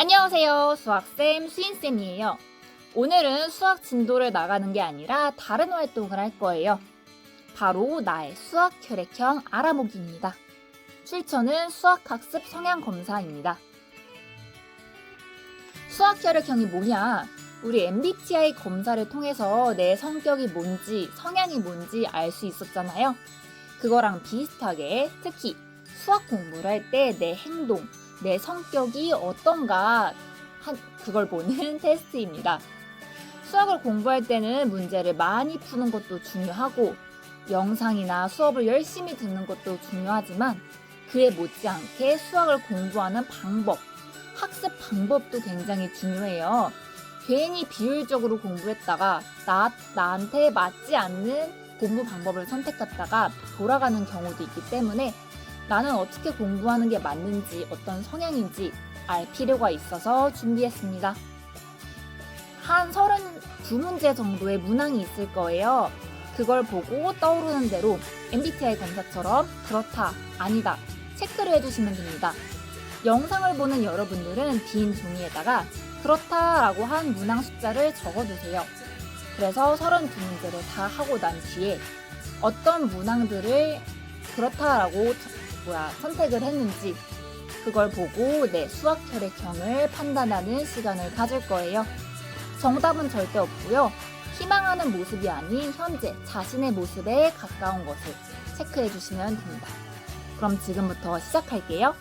안녕하세요. 수학쌤 수인쌤이에요. 오늘은 수학 진도를 나가는 게 아니라 다른 활동을 할 거예요. 바로 나의 수학 혈액형 알아보기입니다. 출처는 수학학습 성향검사입니다. 수학 혈액형이 뭐냐? 우리 MBTI 검사를 통해서 내 성격이 뭔지, 성향이 뭔지 알 수 있었잖아요. 그거랑 비슷하게 특히 수학 공부를 할 때 내 행동, 내 성격이 어떤가 그걸 보는 테스트입니다. 수학을 공부할 때는 문제를 많이 푸는 것도 중요하고 영상이나 수업을 열심히 듣는 것도 중요하지만 그에 못지않게 수학을 공부하는 방법, 학습 방법도 굉장히 중요해요. 괜히 비효율적으로 공부했다가 나한테 맞지 않는 공부 방법을 선택했다가 돌아가는 경우도 있기 때문에 나는 어떻게 공부하는 게 맞는지 어떤 성향인지 알 필요가 있어서 준비했습니다. 한 32문제 정도의 문항이 있을 거예요. 그걸 보고 떠오르는 대로 MBTI 검사처럼 그렇다, 아니다 체크를 해주시면 됩니다. 영상을 보는 여러분들은 빈 종이에다가 그렇다라고 한 문항 숫자를 적어두세요. 그래서 32문제를 다 하고 난 뒤에 어떤 문항들을 그렇다라고 선택을 했는지 그걸 보고 내 수학 혈액형을 판단하는 시간을 가질 거예요. 정답은 절대 없고요. 희망하는 모습이 아닌 현재 자신의 모습에 가까운 것을 체크해 주시면 됩니다. 그럼 지금부터 시작할게요.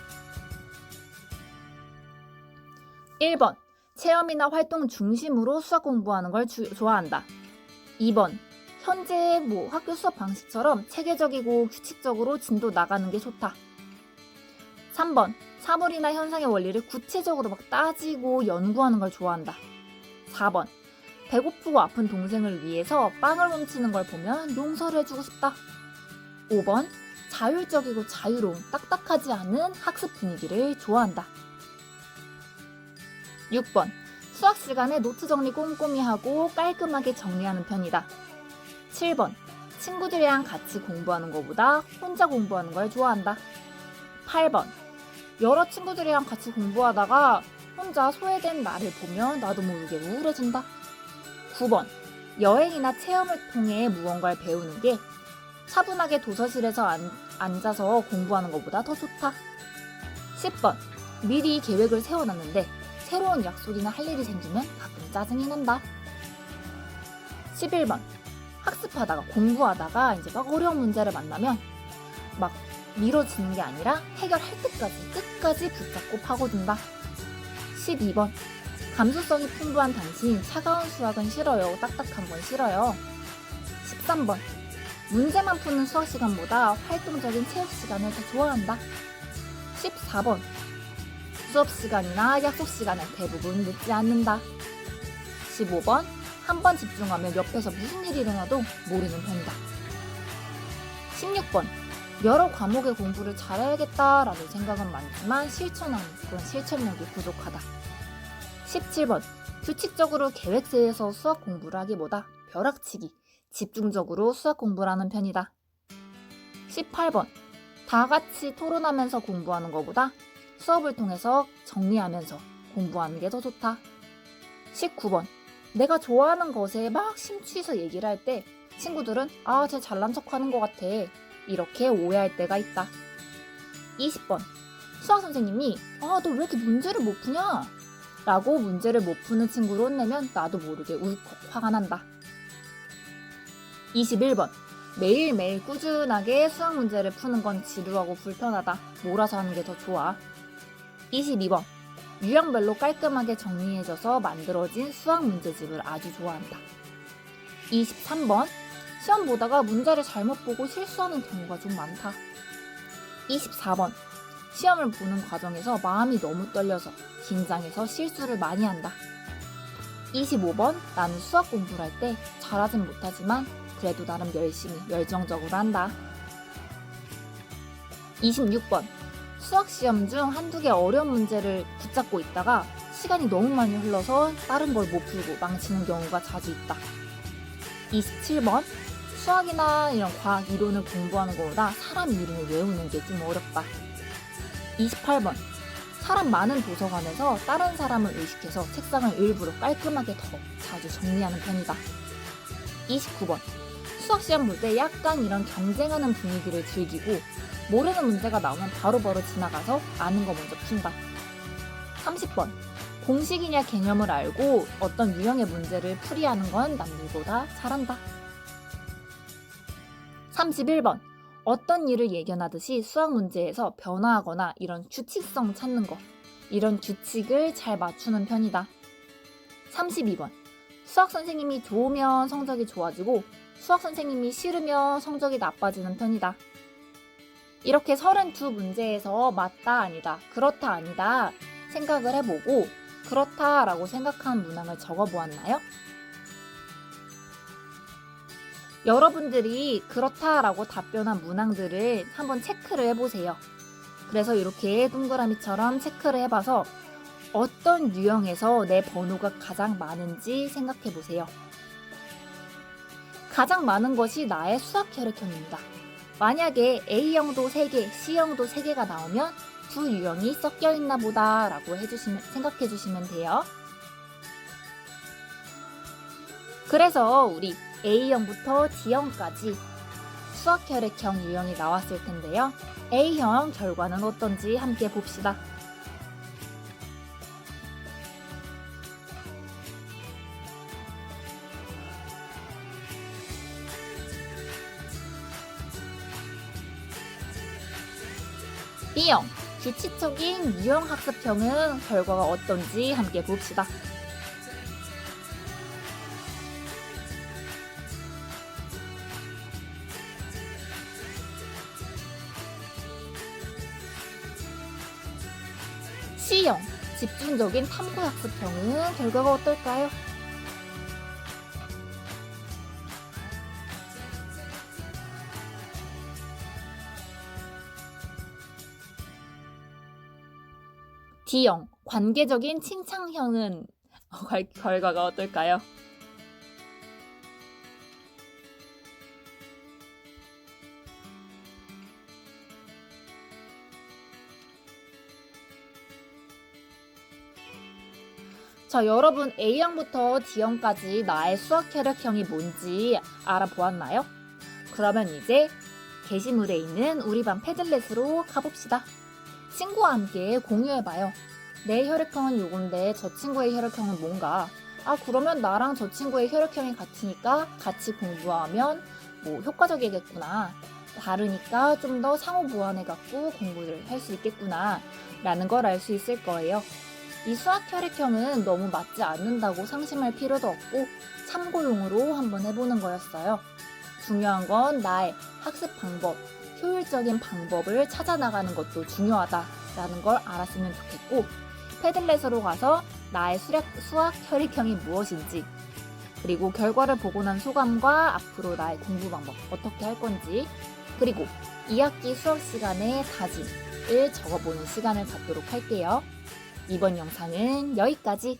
1번. 체험이나 활동 중심으로 수학 공부하는 걸 좋아한다. 2번. 현재 학교 수업 방식처럼 체계적이고 규칙적으로 진도 나가는 게 좋다. 3번. 사물이나 현상의 원리를 구체적으로 따지고 연구하는 걸 좋아한다. 4번. 배고프고 아픈 동생을 위해서 빵을 훔치는 걸 보면 용서를 해주고 싶다. 5번. 자율적이고 자유로운 딱딱하지 않은 학습 분위기를 좋아한다. 6번. 수학 시간에 노트 정리 꼼꼼히 하고 깔끔하게 정리하는 편이다. 7번. 친구들이랑 같이 공부하는 것보다 혼자 공부하는 걸 좋아한다. 8번. 여러 친구들이랑 같이 공부하다가 혼자 소외된 나를 보면 나도 모르게 우울해진다. 9번. 여행이나 체험을 통해 무언가를 배우는 게 차분하게 도서실에서 앉아서 공부하는 것보다 더 좋다. 10번. 미리 계획을 세워놨는데 새로운 약속이나 할 일이 생기면 가끔 짜증이 난다. 11번. 학습하다가 공부하다가 어려운 문제를 만나면 미뤄지는 게 아니라 해결할 때까지 끝까지 붙잡고 파고든다. 12번. 감수성이 풍부한 당신, 차가운 수학은 싫어요. 딱딱한 건 싫어요. 13번. 문제만 푸는 수학 시간보다 활동적인 체육 시간을 더 좋아한다. 14번. 수업 시간이나 약속 시간에 대부분 늦지 않는다. 15번. 한 번 집중하면 옆에서 무슨 일이 일어나도 모르는 편이다. 16번. 여러 과목의 공부를 잘해야겠다라는 생각은 많지만 실천하는 그런 실천력이 부족하다. 17번. 규칙적으로 계획세에서 수학 공부를 하기보다 벼락치기, 집중적으로 수학 공부를 하는 편이다. 18번. 다 같이 토론하면서 공부하는 것보다 수업을 통해서 정리하면서 공부하는 게 더 좋다. 19번. 내가 좋아하는 것에 심취해서 얘기를 할 때 친구들은 쟤 잘난 척하는 것 같아 이렇게 오해할 때가 있다. 20번. 수학 선생님이 너 왜 이렇게 문제를 못 푸냐? 라고 문제를 못 푸는 친구를 혼내면 나도 모르게 울컥 화가 난다. 21번. 매일매일 꾸준하게 수학 문제를 푸는 건 지루하고 불편하다. 몰아서 하는 게 더 좋아. 22번. 유형별로 깔끔하게 정리해져서 만들어진 수학 문제집을 아주 좋아한다. 23번. 시험 보다가 문제를 잘못 보고 실수하는 경우가 좀 많다. 24번. 시험을 보는 과정에서 마음이 너무 떨려서 긴장해서 실수를 많이 한다. 25번. 나는 수학 공부를 할 때 잘하진 못하지만 그래도 나름 열심히 열정적으로 한다. 26번. 수학 시험 중 한두 개 어려운 문제를 붙잡고 있다가 시간이 너무 많이 흘러서 다른 걸 못 풀고 망치는 경우가 자주 있다. 27번. 수학이나 이런 과학 이론을 공부하는 것보다 사람 이름을 외우는 게 좀 어렵다. 28번. 사람 많은 도서관에서 다른 사람을 의식해서 책상을 일부러 깔끔하게 더 자주 정리하는 편이다. 29번. 수학 시험 볼 때 약간 이런 경쟁하는 분위기를 즐기고 모르는 문제가 나오면 바로바로 지나가서 아는 거 먼저 푼다. 30번. 공식이냐 개념을 알고 어떤 유형의 문제를 풀이하는 건 남들보다 잘한다. 31번. 어떤 일을 예견하듯이 수학 문제에서 변화하거나 이런 규칙성 찾는 거, 이런 규칙을 잘 맞추는 편이다. 32번. 수학 선생님이 좋으면 성적이 좋아지고 수학 선생님이 싫으면 성적이 나빠지는 편이다. 이렇게 32문제에서 맞다 아니다, 그렇다 아니다 생각을 해보고 그렇다라고 생각한 문항을 적어보았나요? 여러분들이 그렇다라고 답변한 문항들을 한번 체크를 해보세요. 그래서 이렇게 동그라미처럼 체크를 해봐서 어떤 유형에서 내 번호가 가장 많은지 생각해보세요. 가장 많은 것이 나의 수학 혈액형입니다. 만약에 A형도 3개, C형도 3개가 나오면 두 유형이 섞여 있나 보다 라고 생각해 주시면 돼요. 그래서 우리 A형부터 D형까지 수학 혈액형 유형이 나왔을 텐데요. A형 결과는 어떤지 함께 봅시다. B형, 규칙적인 유형학습형은 결과가 어떤지 함께 봅시다. C형, 집중적인 탐구학습형은 결과가 어떨까요? D형, 관계적인 칭찬형은 결과가 어떨까요? 자, 여러분 A형부터 D형까지 나의 수학 혈액형이 뭔지 알아보았나요? 그러면 이제 게시물에 있는 우리 반 패들렛으로 가봅시다. 친구와 함께 공유해봐요. 내 혈액형은 요건데 저 친구의 혈액형은 뭔가? 아, 그러면 나랑 저 친구의 혈액형이 같으니까 같이 공부하면 효과적이겠구나. 다르니까 좀 더 상호 보완해갖고 공부를 할 수 있겠구나 라는 걸 알 수 있을 거예요. 이 수학 혈액형은 너무 맞지 않는다고 상심할 필요도 없고 참고용으로 한번 해보는 거였어요. 중요한 건 나의 학습 방법, 효율적인 방법을 찾아나가는 것도 중요하다라는 걸 알았으면 좋겠고 패들렛으로 가서 나의 수학 혈액형이 무엇인지 그리고 결과를 보고 난 소감과 앞으로 나의 공부 방법 어떻게 할 건지 그리고 2학기 수업 시간의 다짐을 적어보는 시간을 갖도록 할게요. 이번 영상은 여기까지.